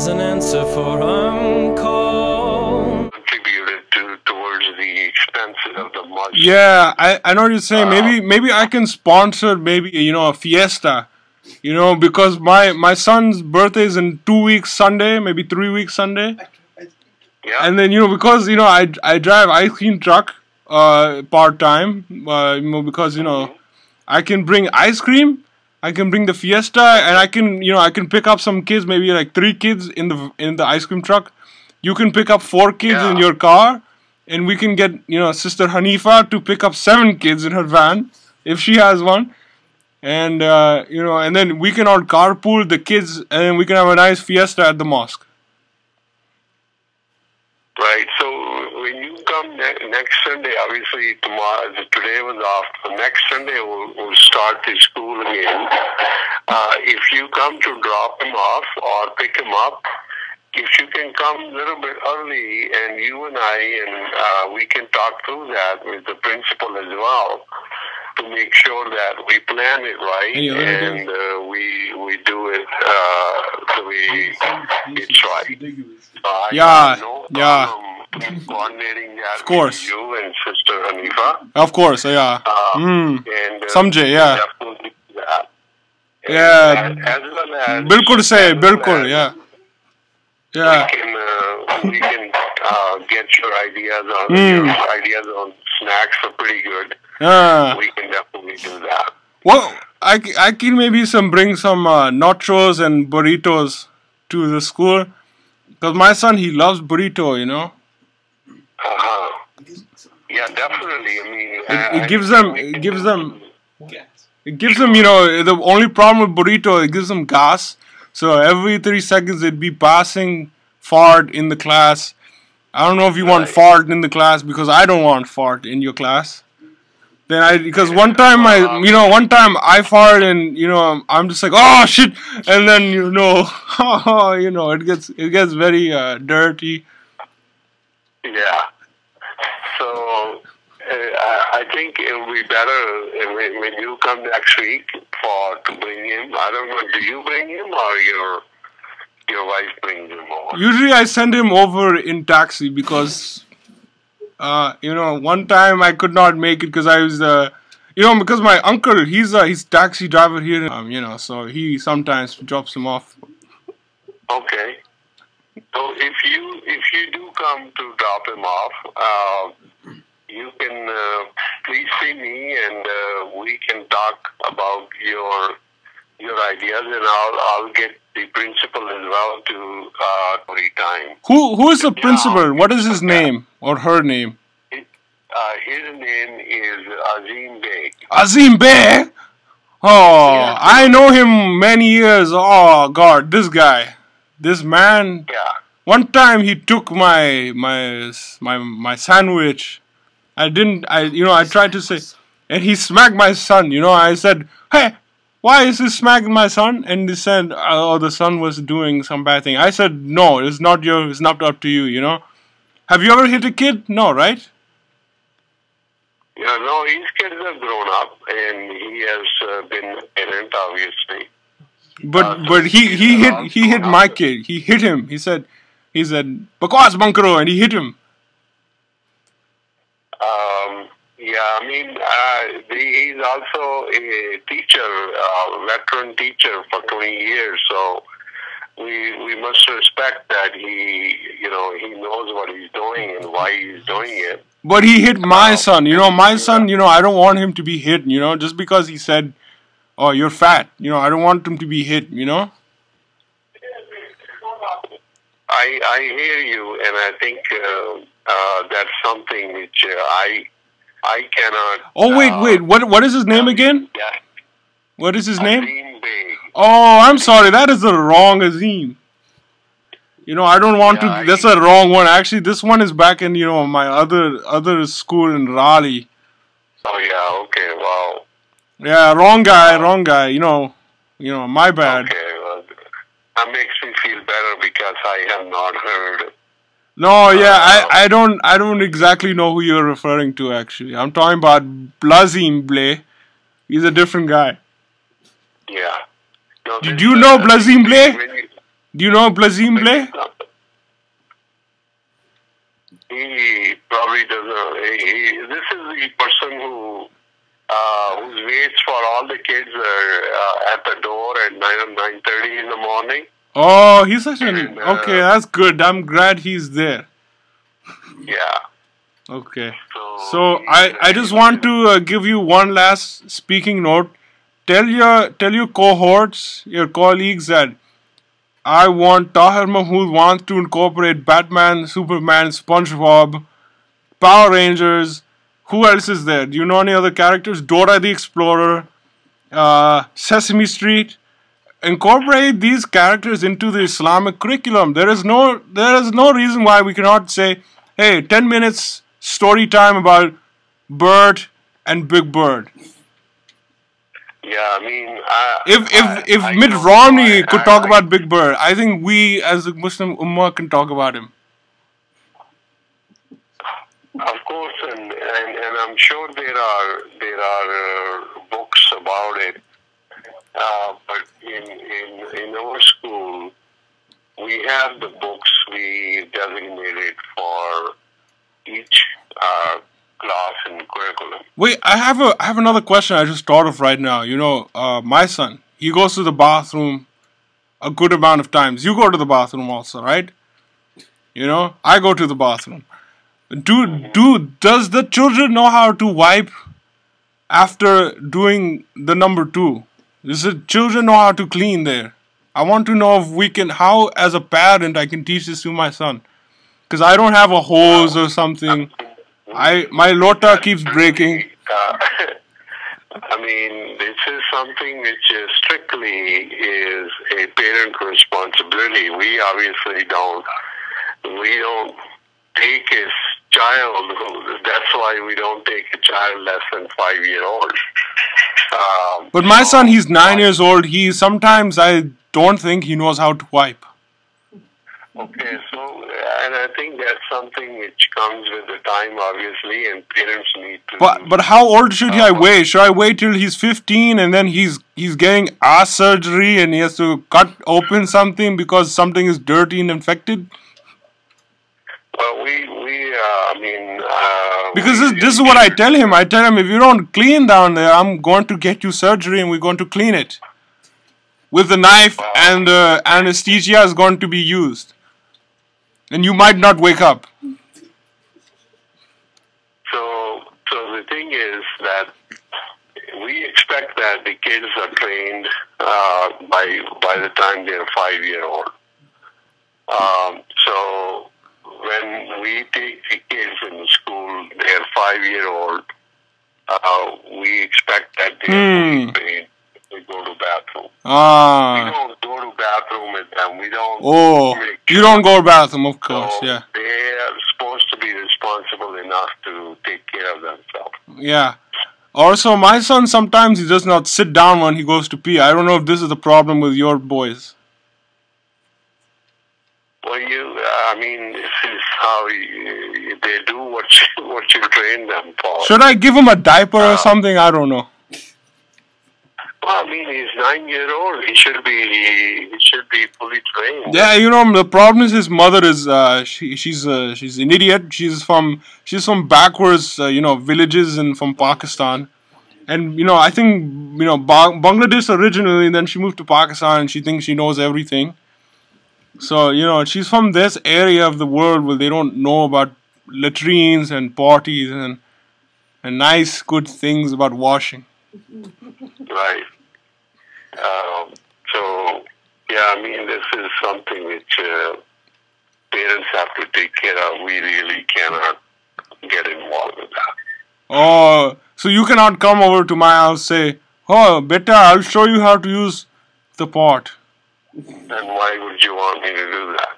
doesn't answer for I'm cold. Contributed towards the expenses of the mosque. Yeah, I know what you're saying. Maybe I can sponsor maybe a fiesta. Because my son's birthday is in 2 weeks Sunday, maybe 3 weeks Sunday. Yeah. And then because I drive ice cream truck part time because I can bring ice cream, I can bring the fiesta, and I can pick up some kids, maybe like 3 kids in the ice cream truck. You can pick up 4 kids in your car, and we can get Sister Hanifa to pick up 7 kids in her van if she has one. And and then we can all carpool the kids, and we can have a nice fiesta at the mosque. Right. So when you come next Sunday, obviously today was off. So next Sunday we'll start the school again. If you come to drop him off or pick him up, if you can come a little bit early, and you and we can talk through that with the principal as well, to make sure that we plan it right and we do it the way it's right. Yeah. Coordinating that of course. with you and Sister Hanifa. Of course, yeah. And Samjhe, yeah. definitely do that. Yeah. As well as Bilkul say, bilkul, yeah. Yeah. We can get your ideas on snacks are pretty good. We can definitely do that. Well, I can maybe bring some nachos and burritos to the school, because my son, he loves burrito, Yeah, definitely. I mean, it gives them the only problem with burrito, it gives them gas. So every 3 seconds it'd be passing fart in the class. I don't know if you want fart in the class, because I don't want fart in your class. Because one time I farted, and I'm just like, oh shit, and then it gets very dirty. Yeah. So I think it will be better when you come next week to bring him. I don't know, do you bring him or your wife brings him over? Usually I send him over in taxi, because one time I could not make it because I was because my uncle, he's taxi driver here, so he sometimes drops him off. Okay. So if you do come to drop him off, you can please see me, and we can talk about your ideas, and I'll get the principal as well to every time. Who is the principal? What is his name or her name? His name is Azim Bey. Azim Bey? Oh, yeah. I know him many years. Oh God, this guy, this man. Yeah. One time he took my sandwich. I tried to say, and he smacked my son. I said, hey, why is he smacking my son? And he said, oh, the son was doing some bad thing. I said, no, it's not up to you, Have you ever hit a kid? No, right? Yeah, no, his kids have grown up, and he has been a parent, obviously. But he hit my kid. He hit him. He said, "Bakwas bankro," and he hit him. Yeah, I mean, he's also a teacher, veteran teacher for 20 years. So we must respect that he knows what he's doing and why he's doing it. But he hit my son. My son. I don't want him to be hit. Just because he said, "Oh, you're fat." I don't want him to be hit. I hear you, and I think that's something which I cannot. Oh wait! What is his name again? Yeah. What is his name? Azim Bey. Oh, I'm sorry. That is the wrong Azim. I don't want to. That's a wrong one. Actually, this one is back in my other school in Raleigh. Oh yeah. Okay. Wow. Yeah. Wrong guy. My bad. Okay. Well, that makes me feel better because I have not heard. No, yeah, I don't exactly know who you're referring to. Actually, I'm talking about Blazim Blay. He's a different guy. Yeah. No, Did you know Blazim Blay? Do you know Blazim Blay? He probably doesn't. This is the person who waits for all the kids at the door at 9:30 in the morning. Oh, he's such an... And, Okay, that's good. I'm glad he's there. Yeah. Okay. So I just want to give you one last speaking note. Tell your cohorts, your colleagues that I want Tahir Mahmood wants to incorporate Batman, Superman, SpongeBob, Power Rangers. Who else is there? Do you know any other characters? Dora the Explorer, Sesame Street. Incorporate these characters into the Islamic curriculum. There is no reason why we cannot say, hey, 10 minutes story time about Bert and Big Bird. Yeah, I mean, If Mitt Romney could talk about Big Bird, I think we as a Muslim Ummah can talk about him. of course, and I'm sure there are books about it. But in our school, we have the books we designated for each class and curriculum. Wait, I have another question I just thought of right now. You know, my son, he goes to the bathroom a good amount of times. You go to the bathroom also, right? You know, I go to the bathroom. Does the children know how to wipe after doing the number 2? Does the children know how to clean there? I want to know if we can, how as a parent I can teach this to my son. Because I don't have a hose or something. My lota keeps breaking. I mean, this is something which strictly is a parent responsibility. We obviously don't take a child. That's why we don't take a child less than 5-year-old. But my son, he's 9 years old. Sometimes I don't think he knows how to wipe. Okay, so, and I think that's something which comes with the time, obviously, and parents need to... But how old should I wait? Should I wait till he's 15 and then he's getting ass surgery and he has to cut open something because something is dirty and infected? Well, because this is what I tell him. I tell him, if you don't clean down there, I'm going to get you surgery and we're going to clean it. With the knife and anesthesia is going to be used. And you might not wake up. So the thing is that we expect that the kids are trained by the time they're 5-year-old. So when we take the kids in the school, they're 5-year-old. We expect that they're trained. They go to bathroom. We don't go to bathroom with them. We don't. Oh, you don't go to bathroom, of course. So yeah. They are supposed to be responsible enough to take care of themselves. Yeah. Also, my son sometimes he does not sit down when he goes to pee. I don't know if this is the problem with your boys. Well, I mean, this is how they do what you train them for. Should I give him a diaper or something? I don't know. Well, I mean, he's 9-year-old. He should be fully trained. Yeah, you know, the problem is his mother is she's an idiot. She's from backwards villages and from Pakistan, and I think Bangladesh originally. Then she moved to Pakistan and she thinks she knows everything. So she's from this area of the world where they don't know about latrines and potties and nice good things about washing. Right. So, yeah, I mean, this is something which parents have to take care of. We really cannot get involved with that. Oh, so you cannot come over to my house and say, oh, beta, I'll show you how to use the pot. Then why would you want me to do that?